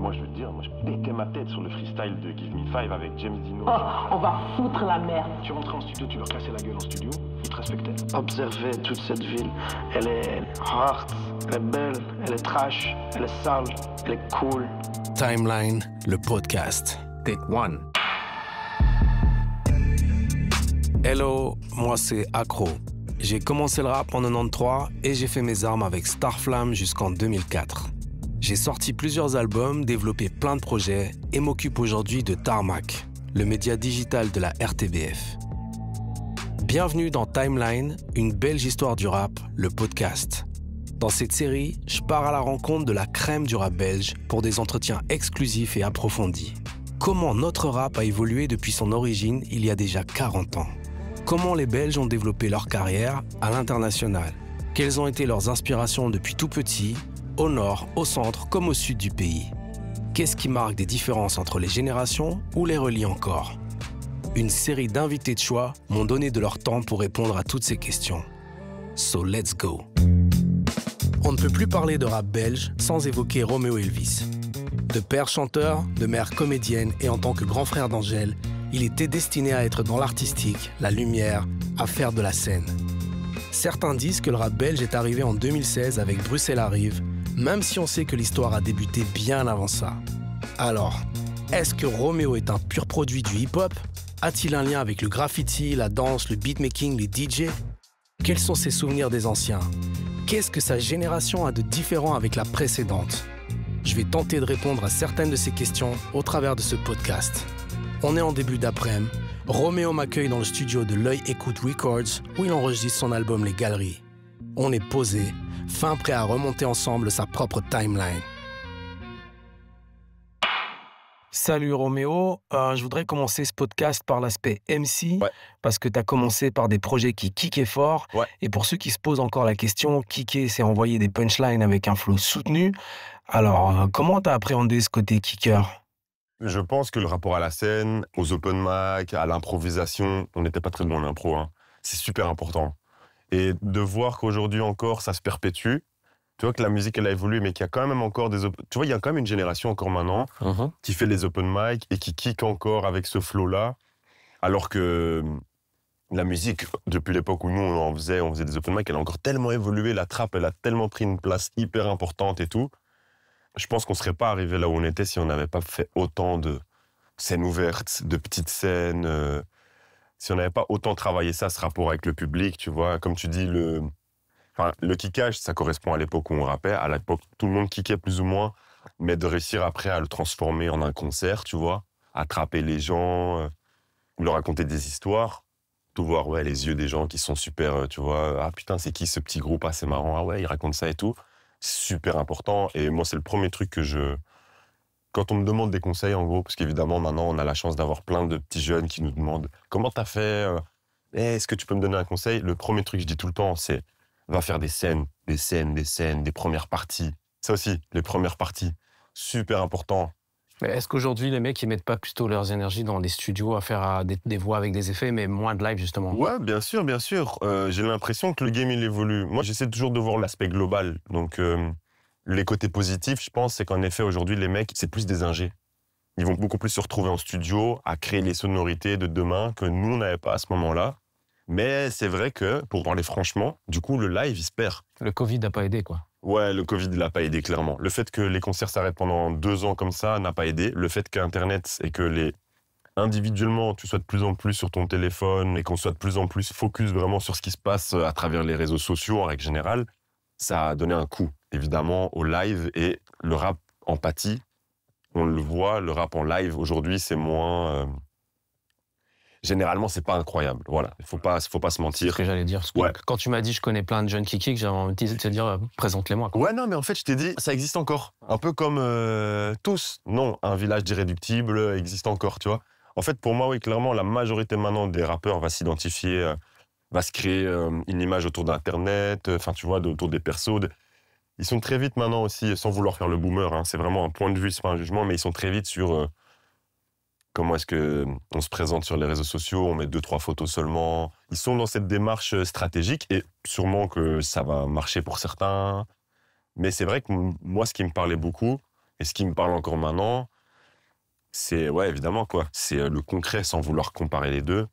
moi je veux te dire, moi je pétais ma tête sur le freestyle de Give Me Five avec James Dino. Oh, on va foutre la merde. Tu rentrais en studio, tu leur cassais la gueule en studio, ils te respectaient. Observer toute cette ville, elle est hard, elle est belle, elle est trash, elle est sale, elle est cool. Timeline, le podcast. Take one. Hello, moi c'est Accro. J'ai commencé le rap en 93 et j'ai fait mes armes avec Starflame jusqu'en 2004. J'ai sorti plusieurs albums, développé plein de projets et m'occupe aujourd'hui de Tarmac, le média digital de la RTBF. Bienvenue dans Timeline, une belge histoire du rap, le podcast. Dans cette série, je pars à la rencontre de la crème du rap belge pour des entretiens exclusifs et approfondis. Comment notre rap a évolué depuis son origine il y a déjà 40 ans. Comment les Belges ont développé leur carrière à l'international. Quelles ont été leurs inspirations depuis tout petit, au nord, au centre comme au sud du pays. Qu'est-ce qui marque des différences entre les générations ou les relie encore? Une série d'invités de choix m'ont donné de leur temps pour répondre à toutes ces questions. So let's go. On ne peut plus parler de rap belge sans évoquer Romeo Elvis. De père chanteur, de mère comédienne et en tant que grand frère d'Angèle, il était destiné à être dans l'artistique, la lumière, à faire de la scène. Certains disent que le rap belge est arrivé en 2016 avec Bruxelles Arrive, même si on sait que l'histoire a débuté bien avant ça. Alors, est-ce que Romeo est un pur produit du hip-hop? A-t-il un lien avec le graffiti, la danse, le beatmaking, les DJ? Quels sont ses souvenirs des anciens? Qu'est-ce que sa génération a de différent avec la précédente? Je vais tenter de répondre à certaines de ces questions au travers de ce podcast. On est en début d'après-midi. Romeo m'accueille dans le studio de L'Œil Écoute Records où il enregistre son album Les Galeries. On est posé, fin prêt à remonter ensemble sa propre timeline. Salut Roméo, je voudrais commencer ce podcast par l'aspect MC, parce que tu as commencé par des projets qui kickaient fort, et pour ceux qui se posent encore la question, kicker c'est envoyer des punchlines avec un flow soutenu. Alors, comment tu as appréhendé ce côté kicker? Je pense que le rapport à la scène, aux open mic, à l'improvisation, on n'était pas très bon en impro, hein. C'est super important. Et de voir qu'aujourd'hui encore, ça se perpétue. Tu vois que la musique, elle a évolué, mais qu'il y a quand même encore des... Tu vois, il y a quand même une génération encore maintenant qui fait les open mic et qui kick encore avec ce flow-là. Alors que la musique, depuis l'époque où nous, on faisait des open mic, elle a encore tellement évolué. La trap, elle a tellement pris une place hyper importante et tout. Je pense qu'on ne serait pas arrivé là où on était si on n'avait pas fait autant de scènes ouvertes, de petites scènes. Si on n'avait pas autant travaillé ça, ce rapport avec le public, tu vois. Comme tu dis, le kickage, ça correspond à l'époque où on rappait. À l'époque, tout le monde kickait plus ou moins. Mais de réussir après à le transformer en un concert, tu vois. Attraper les gens, leur raconter des histoires. Tout voir, les yeux des gens qui sont super, tu vois. Ah putain, c'est qui ce petit groupe? Ah, c'est marrant. Ah ouais, ils racontent ça et tout. Super important. Et moi, c'est le premier truc que quand on me demande des conseils, en gros, parce qu'évidemment, maintenant, on a la chance d'avoir plein de petits jeunes qui nous demandent « Comment t'as fait est-ce que tu peux me donner un conseil ?» Le premier truc que je dis tout le temps, c'est « Va faire des scènes, des premières parties. » Ça aussi, les premières parties, super important. Mais est-ce qu'aujourd'hui, les mecs, ils mettent pas plutôt leurs énergies dans les studios à faire des voix avec des effets, mais moins de live, justement? Ouais, bien sûr. J'ai l'impression que le game, il évolue. Moi, j'essaie toujours de voir l'aspect global. Donc, les côtés positifs, je pense, c'est qu'en effet, aujourd'hui, les mecs, c'est plus des ingés. Ils vont beaucoup plus se retrouver en studio, à créer les sonorités de demain que nous, on n'avait pas à ce moment-là. Mais c'est vrai que, pour parler franchement, du coup, le live, il se perd. Le Covid n'a pas aidé, quoi. Ouais, le Covid, il n'a pas aidé, clairement. Le fait que les concerts s'arrêtent pendant 2 ans comme ça n'a pas aidé. Le fait qu'Internet et que individuellement, tu sois de plus en plus sur ton téléphone et qu'on soit de plus en plus focus vraiment sur ce qui se passe à travers les réseaux sociaux, en règle générale, ça a donné un coup, évidemment, au live. Et le rap en pâtit. On le voit, le rap en live, aujourd'hui, c'est moins... Généralement, c'est pas incroyable. Voilà, il faut pas se mentir. C'est ce que j'allais dire. Parce que quand tu m'as dit je connais plein de jeunes qui kick, j'avais envie de te dire présente-les-moi, quoi. Ouais, non, mais en fait, je t'ai dit, ça existe encore. Un peu comme tous. Non, un village d'irréductibles existe encore, tu vois. En fait, pour moi, oui, clairement, la majorité maintenant des rappeurs va s'identifier, va se créer une image autour d'Internet, enfin, tu vois, autour des persos. Ils sont très vite maintenant aussi, sans vouloir faire le boomer, hein, c'est vraiment un point de vue, c'est pas un jugement, mais ils sont très vite sur... Comment est-ce qu'on se présente sur les réseaux sociaux, on met 2-3 photos seulement. Ils sont dans cette démarche stratégique et sûrement que ça va marcher pour certains. Mais c'est vrai que moi, ce qui me parlait beaucoup, Et ce qui me parle encore maintenant, c'est, ouais, évidemment, quoi. C'est le concret sans vouloir comparer les deux.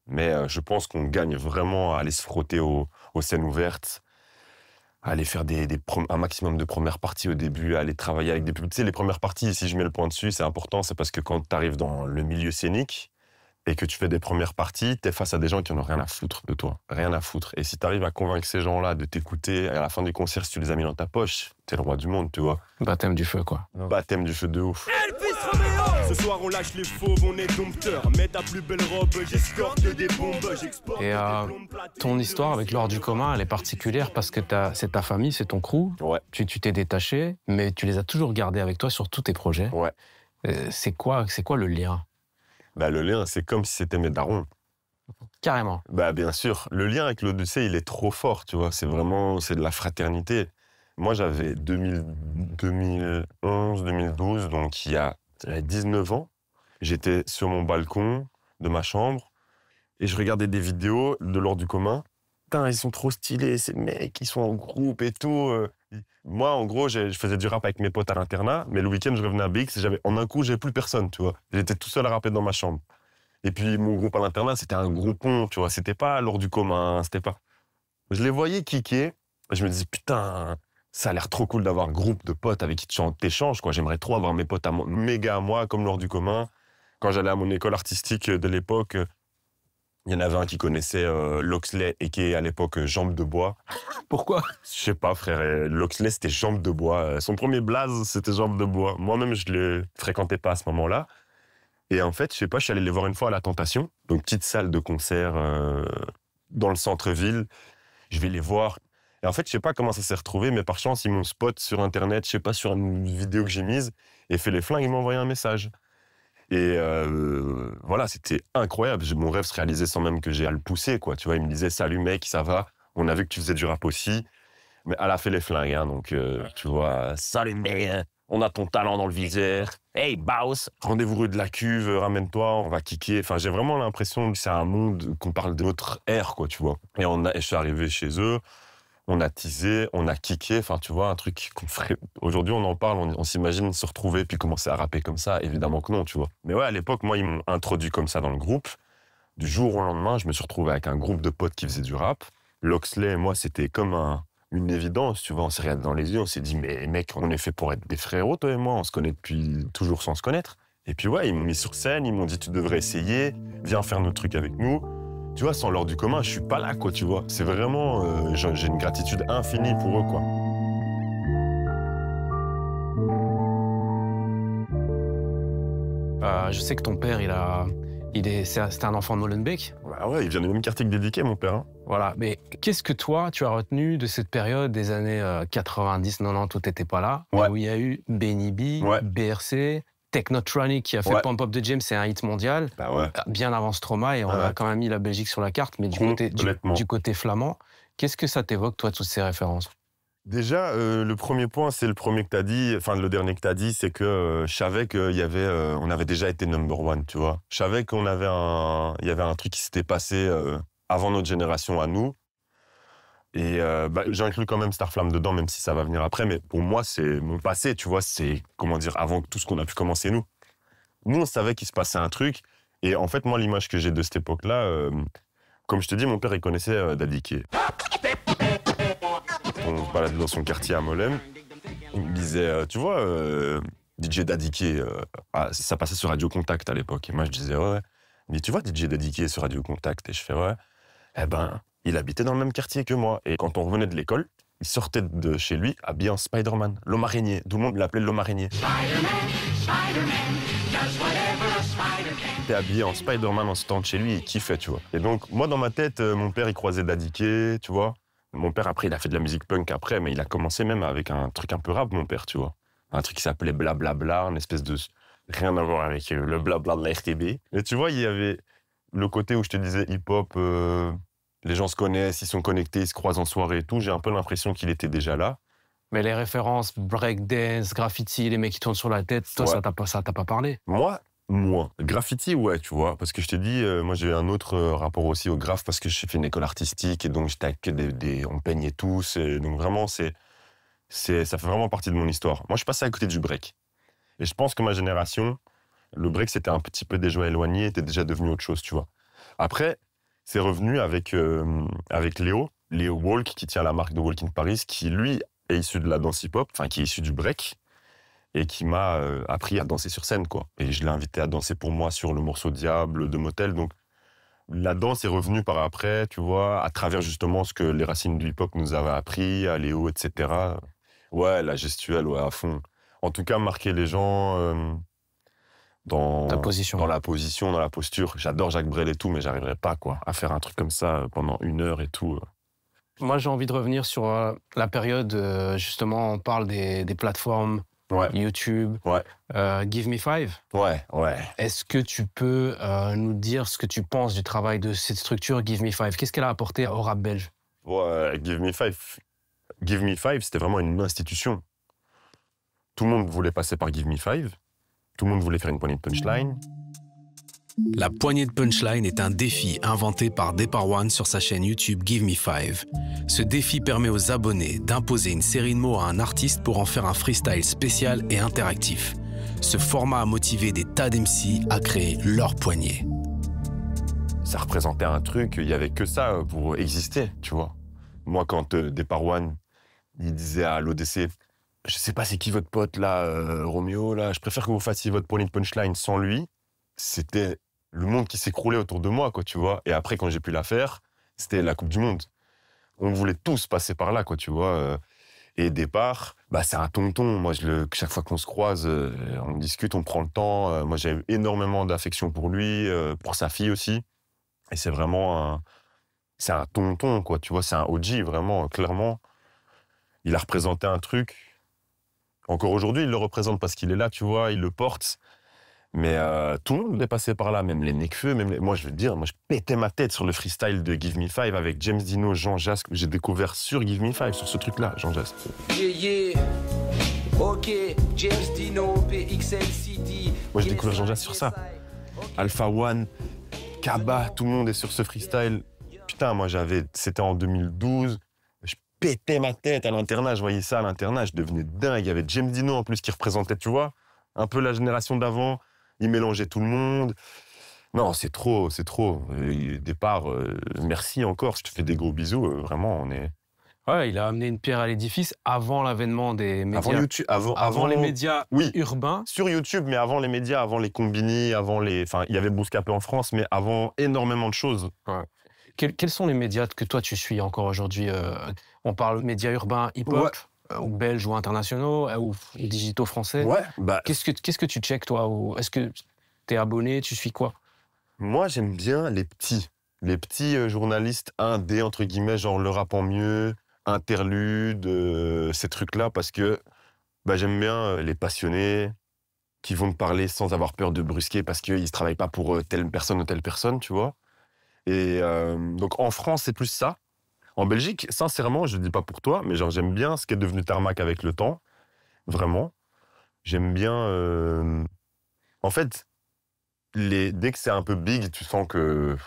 Mais je pense qu'on gagne vraiment à aller se frotter aux scènes ouvertes, à aller faire un maximum de premières parties au début, à aller travailler avec des publics. Tu sais, les premières parties, si je mets le point dessus, c'est important, c'est parce que quand tu arrives dans le milieu scénique et que tu fais des premières parties, tu es face à des gens qui n'en ont rien à foutre de toi. Rien à foutre. Et si tu arrives à convaincre ces gens-là de t'écouter, à la fin du concert, si tu les as mis dans ta poche, t'es le roi du monde, tu vois. Baptême du feu, quoi. Baptême du feu de ouf. Ce soir on lâche les fauves, on est dompteurs. Mets ta plus belle robe, j'escorte des bombes, j'exporte. Et ton histoire avec L'Or du commun, elle est particulière parce que c'est ta famille, c'est ton crew. Ouais. Tu t'es détaché, mais tu les as toujours gardés avec toi sur tous tes projets. Ouais. C'est quoi le lien? Bah, le lien, c'est comme si c'était mes darons. Carrément. Bah, bien sûr. Le lien avec l'Odyssée, il est trop fort, tu vois. C'est de la fraternité. Moi, j'avais 2011, 2012, donc j'avais 19 ans. J'étais sur mon balcon de ma chambre et je regardais des vidéos de L'Or du commun. Putain, ils sont trop stylés, ces mecs, ils sont en groupe et tout. Moi, en gros, je faisais du rap avec mes potes à l'internat, mais le week-end, je revenais à BX et en un coup, j'avais plus personne, tu vois. J'étais tout seul à rapper dans ma chambre. Et puis, mon groupe à l'internat, c'était un groupon, tu vois. C'était pas L'Or du commun, c'était pas... Je les voyais kicker. Je me disais, putain, ça a l'air trop cool d'avoir un groupe de potes avec qui tu t'échanges, quoi. J'aimerais trop avoir mes potes méga à moi, comme L'Or du commun. Quand j'allais à mon école artistique de l'époque, il y en avait un qui connaissait Loxley et qui est à l'époque Jambe de Bois. Pourquoi? Je sais pas, frère. Loxley, c'était Jambe de Bois. Son premier blaze, c'était Jambe de Bois. Moi-même, je le fréquentais pas à ce moment-là. Et en fait, je sais pas, je suis allé les voir une fois à La Tentation, donc petite salle de concert dans le centre-ville. Je vais les voir. Et en fait, je sais pas comment ça s'est retrouvé, mais par chance, ils m'ont spot sur Internet, je sais pas, sur une vidéo que j'ai mise, et fait les flingues, ils m'ont envoyé un message. Et voilà, c'était incroyable. Mon rêve se réalisait sans même que j'ai à le pousser, quoi. Tu vois, il me disait « Salut mec, ça va? On a vu que tu faisais du rap aussi. » Mais elle a fait les flingues, hein, donc tu vois, « Salut mec, on a ton talent dans le viseur. Hey, boss, rendez-vous rue de la Cuve, ramène-toi, on va kicker. » Enfin, j'ai vraiment l'impression que c'est un monde, qu'on parle d'autre ère, quoi, tu vois. Et je suis arrivé chez eux. On a teasé, on a kické, enfin, tu vois, un truc qu'on ferait... Aujourd'hui, on en parle, on s'imagine se retrouver puis commencer à rapper comme ça. Évidemment que non, tu vois. Mais ouais, à l'époque, moi, ils m'ont introduit comme ça dans le groupe. Du jour au lendemain, je me suis retrouvé avec un groupe de potes qui faisaient du rap. Loxley et moi, c'était comme une évidence, tu vois. On s'est regardé dans les yeux, on s'est dit, mais mec, on est fait pour être des frérots, toi et moi. On se connaît depuis toujours sans se connaître. Et puis ouais, ils m'ont mis sur scène, ils m'ont dit, tu devrais essayer, viens faire notre truc avec nous. Tu vois, sans L'Or du commun, je suis pas là, quoi, tu vois. C'est vraiment... j'ai une gratitude infinie pour eux, quoi. Je sais que ton père, c'était un enfant de Molenbeek. Bah ouais, il vient du même quartier que Dédiqué, mon père. Hein. Voilà, mais qu'est-ce que toi, tu as retenu de cette période des années 90-90 où t'étais pas là, ouais. Où il y a eu Benny B, ouais. BRC, Technotronic qui a fait Pump Up the Jam, c'est un hit mondial, bah ouais. Bien avant Stromae, et on a quand même mis la Belgique sur la carte, mais du côté flamand. Qu'est-ce que ça t'évoque, toi, toutes ces références? Déjà, le premier point, c'est le premier que t'as dit, enfin le dernier que t'as dit, c'est que je savais on avait déjà été number one, tu vois. Je savais qu'il y avait un truc qui s'était passé avant notre génération à nous. Et j'inclus quand même Starflame dedans, même si ça va venir après. Mais pour moi, c'est mon passé, tu vois. C'est, comment dire, avant tout ce qu'on a pu commencer, nous. Nous, on savait qu'il se passait un truc. Et en fait, moi, l'image que j'ai de cette époque-là, comme je te dis, mon père, il connaissait Dadiké. On se baladait dans son quartier à Mollem. Il me disait, tu vois, DJ Dadiké, ça passait sur Radio Contact à l'époque. Et moi, je disais, ouais. Il me dit, tu vois, DJ Dadiké sur Radio Contact? Et je fais, ouais. Eh ben, il habitait dans le même quartier que moi. Et quand on revenait de l'école, il sortait de chez lui habillé en Spider-Man, l'homme araignée. Tout le monde l'appelait l'homme araignée. Il était habillé en Spider-Man en sortant de chez lui et il kiffait, tu vois. Et donc, moi, dans ma tête, mon père, il croisait Dadiké, tu vois. Mon père, après, il a fait de la musique punk après, mais il a commencé même avec un truc un peu rap, mon père, tu vois. Un truc qui s'appelait Blablabla, une espèce de... Rien à voir avec le blabla de la RTB. Et tu vois, il y avait le côté où je te disais hip-hop, les gens se connaissent, ils sont connectés, ils se croisent en soirée et tout. J'ai un peu l'impression qu'il était déjà là. Mais les références breakdance, graffiti, les mecs qui tournent sur la tête, toi, ça t'a pas parlé? Moi, graffiti, ouais, tu vois. Parce que je te dis, moi, j'ai un autre rapport aussi au graphe parce que j'ai fait une école artistique et donc j'étais avec on peignait tous. Et donc vraiment, ça fait vraiment partie de mon histoire. Moi, je suis passé à côté du break. Et je pense que ma génération, le break, c'était un petit peu déjà éloigné, était déjà devenu autre chose, tu vois. Après, c'est revenu avec Léo Walk, qui tient la marque de Walk in Paris, qui, lui, est issu de la danse hip-hop, enfin, qui est issu du break, et qui m'a appris à danser sur scène, quoi. Et je l'ai invité à danser pour moi sur le morceau Diable de Motel. Donc, la danse est revenue par après, tu vois, à travers justement ce que les racines du hip-hop nous avaient appris, à Léo, etc. Ouais, la gestuelle, ouais, à fond. En tout cas, marquer les gens dans Ta position. dans la position, dans la posture. J'adore Jacques Brel et tout, mais j'arriverais pas, quoi, à faire un truc comme ça pendant 1 heure et tout. Moi, j'ai envie de revenir sur la période, justement, on parle des plateformes Ouais, YouTube, ouais, Give Me Five. ouais. Est-ce que tu peux nous dire ce que tu penses du travail de cette structure Give Me Five? Qu'est-ce qu'elle a apporté au rap belge? Ouais, Give Me Five, c'était vraiment une institution. Tout le monde voulait passer par Give Me Five. Tout le monde voulait faire une poignée de punchline. La poignée de punchline est un défi inventé par Départ One sur sa chaîne YouTube Give Me Five. Ce défi permet aux abonnés d'imposer une série de mots à un artiste pour en faire un freestyle spécial et interactif. Ce format a motivé des tas d'MC à créer leur poignée. Ça représentait un truc, il y avait que ça pour exister, tu vois. Moi, quand Départ One, il disait à l'ODC, je sais pas c'est qui votre pote là, Roméo, là, je préfère que vous fassiez votre poignée de punchline sans lui. C'était le monde qui s'écroulait autour de moi, quoi, tu vois. Et après, quand j'ai pu la faire, c'était la Coupe du Monde. On voulait tous passer par là, quoi, tu vois. Et Départ, bah, c'est un tonton. Moi, chaque fois qu'on se croise, on discute, on prend le temps. Moi, j'ai énormément d'affection pour lui, pour sa fille aussi. Et c'est vraiment c'est un tonton, quoi, tu vois. C'est un OG, vraiment, clairement. Il a représenté un truc. Encore aujourd'hui, il le représente parce qu'il est là, tu vois, il le porte. Mais tout le monde est passé par là, même les Nekfeu, moi je veux te dire, moi je pétais ma tête sur le freestyle de Give Me Five avec James Dino, Jean Jas, que j'ai découvert sur Give Me Five, sur ce truc-là, Jean Jas. Yeah, ok, James Dino, PXLCD. Moi j'ai découvert Jean Jas sur ça. Alpha One, Kaba, tout le monde est sur ce freestyle. Putain, moi c'était en 2012, je pétais ma tête à l'internat, je voyais ça à l'internat, je devenais dingue. Il y avait James Dino en plus qui représentait, tu vois, un peu la génération d'avant. Il mélangeait tout le monde. Non, c'est trop. Départ, merci encore. Je te fais des gros bisous. Vraiment, on est... Ouais, il a amené une pierre à l'édifice avant l'avènement des médias. Avant YouTube, avant les médias urbains. Sur YouTube, mais avant les médias, avant les combini, Enfin, il y avait Bouscapé en France, mais avant énormément de choses. Ouais. Quels sont les médias que toi, tu suis encore aujourd'hui? On parle médias urbains hip-hop, ou belges ou internationaux, ou digitaux français. Ouais, bah... Qu'est-ce que tu checkes, toi? Est-ce que tu es abonné? Tu suis quoi? Moi, j'aime bien les petits journalistes indés, entre guillemets, genre Le Rap en Mieux, Interlude, ces trucs-là, parce que bah, j'aime bien les passionnés qui vont te parler sans avoir peur de brusquer parce qu'ils ne travaillent pas pour telle personne ou telle personne, tu vois. Et donc, en France, c'est plus ça. En Belgique, sincèrement, je ne dis pas pour toi, mais genre, j'aime bien ce qui est devenu Tarmac avec le temps. Vraiment. J'aime bien... En fait, dès que c'est un peu big, tu sens que...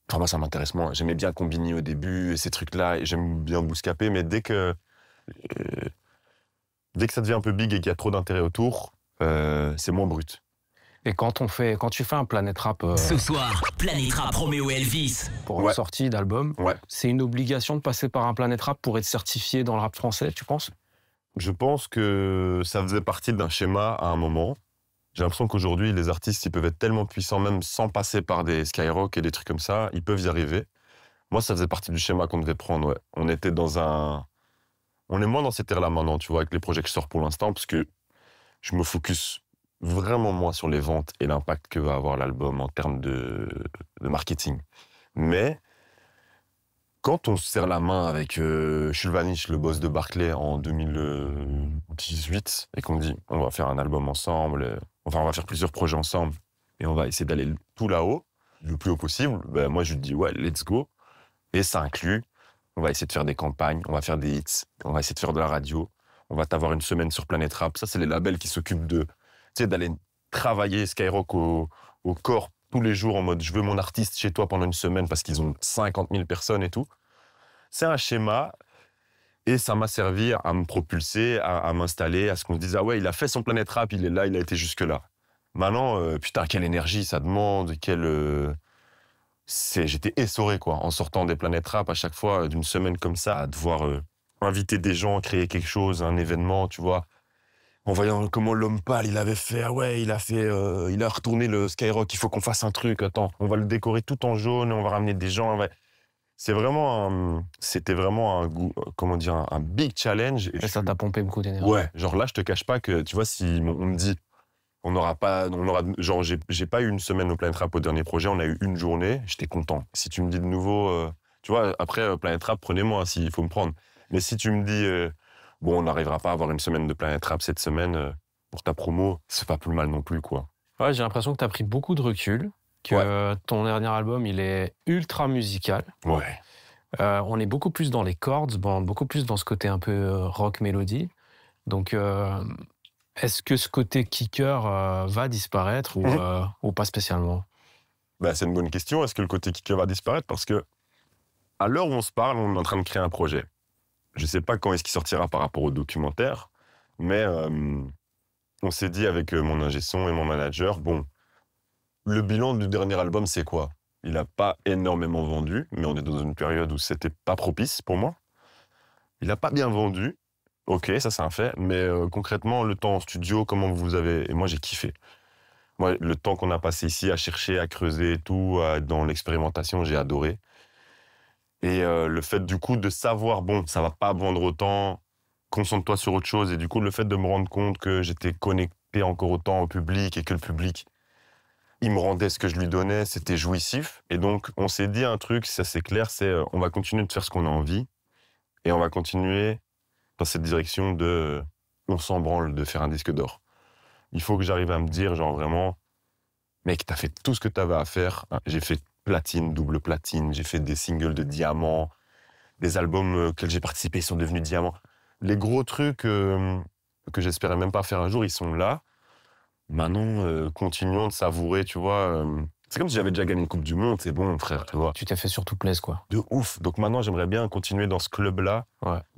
Enfin, moi, ça m'intéresse moins. J'aimais bien Combini au début, ces trucs-là, et j'aime bien Bouscapé, mais dès que ça devient un peu big et qu'il y a trop d'intérêt autour, c'est moins brut. Et quand tu fais un Planète Rap... Ce soir, Planète Rap, Roméo Elvis. Pour une sortie d'album, c'est une obligation de passer par un Planète Rap pour être certifié dans le rap français, tu penses? Je pense que ça faisait partie d'un schéma à un moment. J'ai l'impression qu'aujourd'hui, les artistes, ils peuvent être tellement puissants, même sans passer par des Skyrock et des trucs comme ça, ils peuvent y arriver. Moi, ça faisait partie du schéma qu'on devait prendre, ouais. On est moins dans cette ère-là maintenant, tu vois, avec les projets que je sors pour l'instant, parce que je me focus vraiment moins sur les ventes et l'impact que va avoir l'album en termes de marketing. Mais quand on se serre la main avec Jules Vanish, le boss de Barclay, en 2018, et qu'on dit on va faire un album ensemble, enfin on va faire plusieurs projets ensemble, et on va essayer d'aller tout là-haut, le plus haut possible, ben moi je lui dis ouais, let's go. Et ça inclut, on va essayer de faire des campagnes, on va faire des hits, on va essayer de faire de la radio, on va t'avoir une semaine sur Planète Rap. Ça, c'est les labels qui s'occupent d'aller travailler Skyrock au corps tous les jours en mode je veux mon artiste chez toi pendant une semaine parce qu'ils ont 50 000 personnes et tout. C'est un schéma Et ça m'a servi à me propulser, à m'installer, à ce qu'on se dise « Ah ouais, il a fait son Planet Rap, il est là, il a été jusque-là. » Maintenant, putain, quelle énergie ça demande, j'étais essoré, quoi, en sortant des Planet Rap à chaque fois, d'une semaine comme ça, à devoir inviter des gens, créer quelque chose, un événement, tu vois. En voyant comment l'homme pâle, il avait fait « Ah ouais, il a retourné le Skyrock, il faut qu'on fasse un truc, attends, on va le décorer tout en jaune, on va ramener des gens. » C'était vraiment un big challenge. Et ça t'a pompé beaucoup d'énergie. Ouais, genre là, je te cache pas que, tu vois, si on me dit, genre, j'ai pas eu une semaine au Planet Rap au dernier projet, on a eu une journée, j'étais content. Si tu me dis de nouveau, tu vois, après Planet Rap, prenez-moi s'il faut me prendre. Mais si tu me dis, bon, on n'arrivera pas à avoir une semaine de Planet Rap cette semaine pour ta promo, c'est pas plus mal non plus, quoi. Ouais, j'ai l'impression que t'as pris beaucoup de recul, que ton dernier album, il est ultra musical. Ouais. On est beaucoup plus dans les chords, beaucoup plus dans ce côté un peu rock mélodie. Donc, est-ce que ce côté kicker va disparaître ou pas spécialement? Bah, c'est une bonne question. Est-ce que le côté kicker va disparaître? Parce que à l'heure où on se parle, on est en train de créer un projet. Je sais pas quand est-ce qu'il sortira par rapport au documentaire, mais on s'est dit avec mon ingé son et mon manager, bon, le bilan du dernier album, c'est quoi? Il n'a pas énormément vendu, mais on est dans une période où c'était pas propice pour moi. Il n'a pas bien vendu. Ok, ça c'est un fait, mais concrètement, le temps en studio, comment vous avez... Et moi, j'ai kiffé. Moi, le temps qu'on a passé ici à chercher, à creuser et tout, dans l'expérimentation, j'ai adoré. Et le fait, du coup, de savoir, bon, ça va pas vendre autant, concentre-toi sur autre chose. Et du coup, le fait de me rendre compte que j'étais connecté encore autant au public et que le public, il me rendait ce que je lui donnais, c'était jouissif. Et donc, on s'est dit un truc, ça c'est clair, c'est on va continuer de faire ce qu'on a envie et on va continuer dans cette direction de on s'en branle de faire un disque d'or. Il faut que j'arrive à me dire, genre vraiment, mec, t'as fait tout ce que t'avais à faire. J'ai fait platine, double platine, j'ai fait des singles de diamant, des albums auxquels j'ai participé sont devenus diamants. Les gros trucs que j'espérais même pas faire un jour, ils sont là. Maintenant, continuons de savourer, tu vois. C'est comme si j'avais déjà gagné une Coupe du Monde, c'est bon, frère, tu vois. Tu t'es fait surtout plaisir, quoi. De ouf. Donc maintenant, j'aimerais bien continuer dans ce club-là,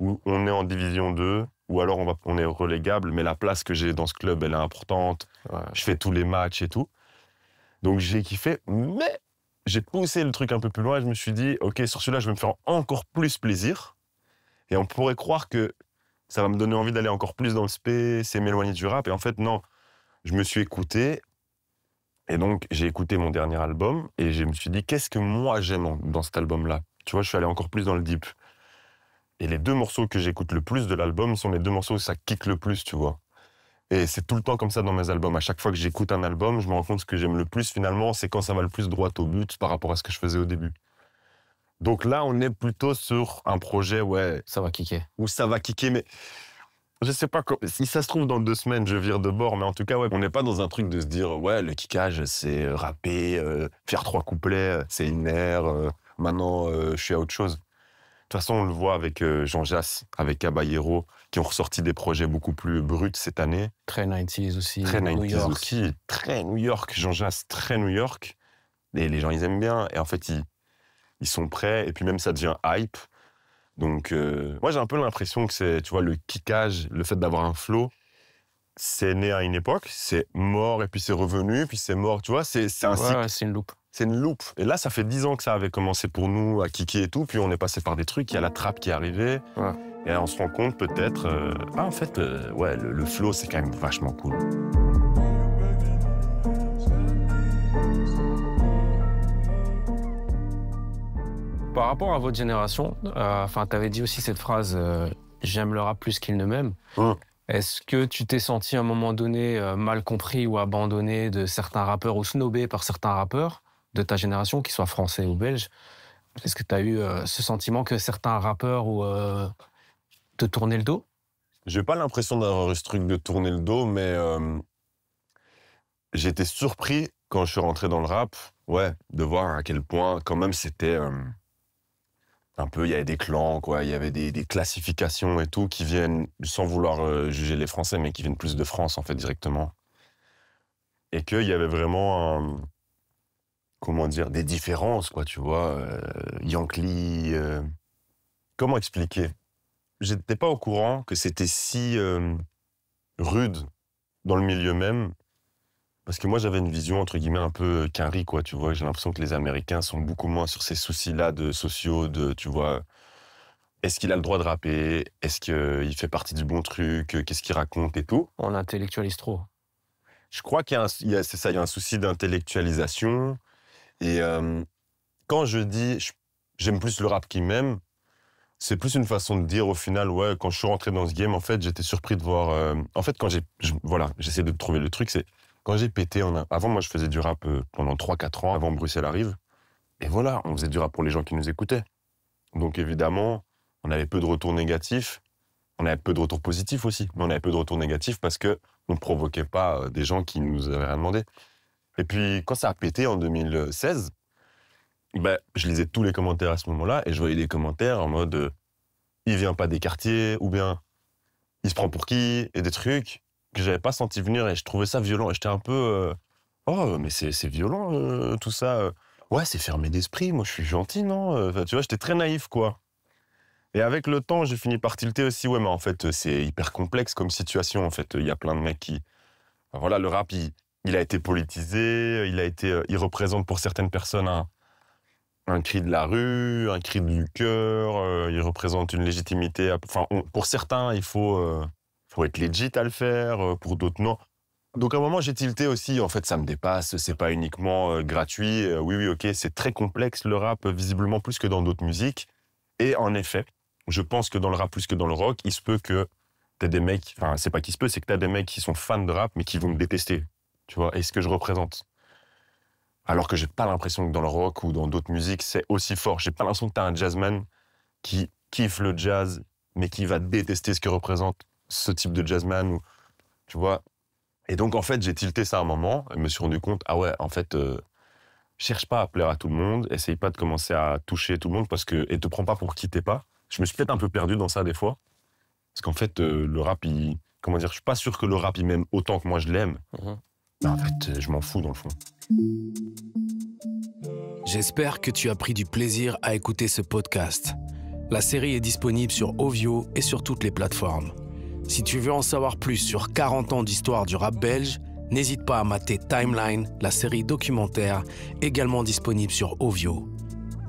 où on est en division 2, ou alors on est relégable, mais la place que j'ai dans ce club, elle est importante. Ouais. Je fais tous les matchs et tout. Donc j'ai kiffé, mais j'ai poussé le truc un peu plus loin et je me suis dit, OK, sur celui-là, je vais me faire encore plus plaisir. Et on pourrait croire que ça va me donner envie d'aller encore plus dans le space et m'éloigner du rap. Et en fait, non. Je me suis écouté, et donc j'ai écouté mon dernier album, et je me suis dit, qu'est-ce que moi j'aime dans cet album-là? Tu vois, je suis allé encore plus dans le deep. Et les 2 morceaux que j'écoute le plus de l'album sont les 2 morceaux où ça kick le plus, tu vois. Et c'est tout le temps comme ça dans mes albums. À chaque fois que j'écoute un album, je me rends compte que ce que j'aime le plus, finalement, c'est quand ça va le plus droit au but par rapport à ce que je faisais au début. Donc là, on est plutôt sur un projet, ouais... Ça va kicker. Où ça va kicker, mais... Je sais pas, si ça se trouve, dans 2 semaines, je vire de bord, mais en tout cas, ouais, on n'est pas dans un truc de se dire, ouais, le kickage, c'est rapper, faire 3 couplets, c'est une ère, maintenant, je suis à autre chose. De toute façon, on le voit avec Jean Jass, avec Caballero, qui ont ressorti des projets beaucoup plus bruts cette année. Très 90s aussi. Très New 90s York. aussi, très New York. Jean Jass, très New York. Et les gens, ils aiment bien. Et en fait, ils sont prêts, et puis même, ça devient hype. Donc, moi, j'ai un peu l'impression que c'est, tu vois, le kickage, le fait d'avoir un flow, c'est né à une époque, c'est mort, et puis c'est revenu, puis c'est mort, tu vois, c'est un cycle. Ouais, c'est une loupe. C'est une loupe. Et là, ça fait 10 ans que ça avait commencé pour nous, à kicker et tout, puis on est passé par des trucs, il y a la trappe qui est arrivée, et là, on se rend compte peut-être, en fait, ouais, le flow, c'est quand même vachement cool. Par rapport à votre génération, tu avais dit aussi cette phrase « j'aime le rap plus qu'il ne m'aime ». Est-ce que tu t'es senti à un moment donné mal compris ou abandonné de certains rappeurs ou snobé par certains rappeurs de ta génération, qu'ils soient français ou belges? Est-ce que tu as eu ce sentiment que certains rappeurs te tournaient le dos? J'ai pas l'impression d'avoir eu ce truc de tourner le dos, mais j'ai été surpris quand je suis rentré dans le rap, ouais, de voir à quel point quand même c'était... un peu, il y avait des clans, quoi, il y avait des classifications et tout qui viennent, sans vouloir juger les Français, mais qui viennent plus de France, en fait, directement. Et qu'il y avait vraiment, comment dire, des différences, quoi, tu vois. Yankee, comment expliquer? j'étais pas au courant que c'était si rude dans le milieu même. Parce que moi, j'avais une vision, entre guillemets, un peu quinri, quoi, tu vois. J'ai l'impression que les Américains sont beaucoup moins sur ces soucis-là de sociaux, de, tu vois, est-ce qu'il a le droit de rapper? Est-ce qu'il fait partie du bon truc? Qu'est-ce qu'il raconte et tout? On intellectualise trop. Je crois qu'il y a c'est ça, il y a un souci d'intellectualisation. Et quand je dis j'aime plus le rap qu'il m'aime, c'est plus une façon de dire au final, ouais, quand je suis rentré dans ce game, en fait, j'étais surpris de voir... en fait, quand j'essaie de trouver le truc, c'est quand j'ai pété... Avant, moi, je faisais du rap pendant 3-4 ans, avant Bruxelles arrive. Et voilà, on faisait du rap pour les gens qui nous écoutaient. Donc, évidemment, on avait peu de retours négatifs. On avait peu de retours positifs aussi. Mais on avait peu de retours négatifs parce qu'on ne provoquait pas des gens qui nous avaient rien demandé. Et puis, quand ça a pété en 2016... je lisais tous les commentaires à ce moment-là et je voyais des commentaires en mode il vient pas des quartiers ou bien il se prend pour qui et des trucs que j'avais pas senti venir et je trouvais ça violent et j'étais un peu oh mais c'est violent tout ça ouais c'est fermé d'esprit, moi je suis gentil non tu vois, j'étais très naïf quoi. Et avec le temps j'ai fini par tilter aussi, ouais mais en fait c'est hyper complexe comme situation, en fait il y a plein de mecs qui voilà, le rap il a été politisé, il représente pour certaines personnes un cri de la rue, un cri du cœur, il représente une légitimité. Enfin, pour certains, il faut être legit à le faire, pour d'autres, non. Donc, à un moment, j'ai tilté aussi. En fait, ça me dépasse, c'est pas uniquement gratuit. Oui, ok, c'est très complexe, le rap, visiblement plus que dans d'autres musiques. Et en effet, je pense que dans le rap plus que dans le rock, il se peut que t'aies des mecs... Enfin, c'est pas qu'il se peut, c'est que t'as des mecs qui sont fans de rap, mais qui vont me détester. Tu vois, et ce que je représente. Alors que j'ai pas l'impression que dans le rock ou dans d'autres musiques, c'est aussi fort. J'ai pas l'impression que t'as un jazzman qui kiffe le jazz, mais qui va détester ce que représente ce type de jazzman. Tu vois. Et donc, en fait, j'ai tilté ça à un moment. Et me suis rendu compte, ah ouais, en fait, cherche pas à plaire à tout le monde. Essaye pas de commencer à toucher tout le monde et te prends pas pour qui t'es pas. Je me suis peut-être un peu perdu dans ça des fois. Parce qu'en fait, le rap, comment dire, je suis pas sûr que le rap, il m'aime autant que moi je l'aime. Mais en fait, je m'en fous dans le fond. J'espère que tu as pris du plaisir à écouter ce podcast. La série est disponible sur Ovio et sur toutes les plateformes. Si tu veux en savoir plus sur 40 ans d'histoire du rap belge, n'hésite pas à mater Timeline, la série documentaire, également disponible sur Ovio.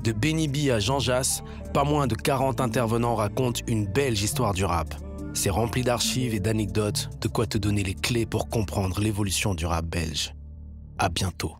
De Benny B à Jean Jass, pas moins de 40 intervenants racontent une belge histoire du rap. C'est rempli d'archives et d'anecdotes, de quoi te donner les clés pour comprendre l'évolution du rap belge. À bientôt.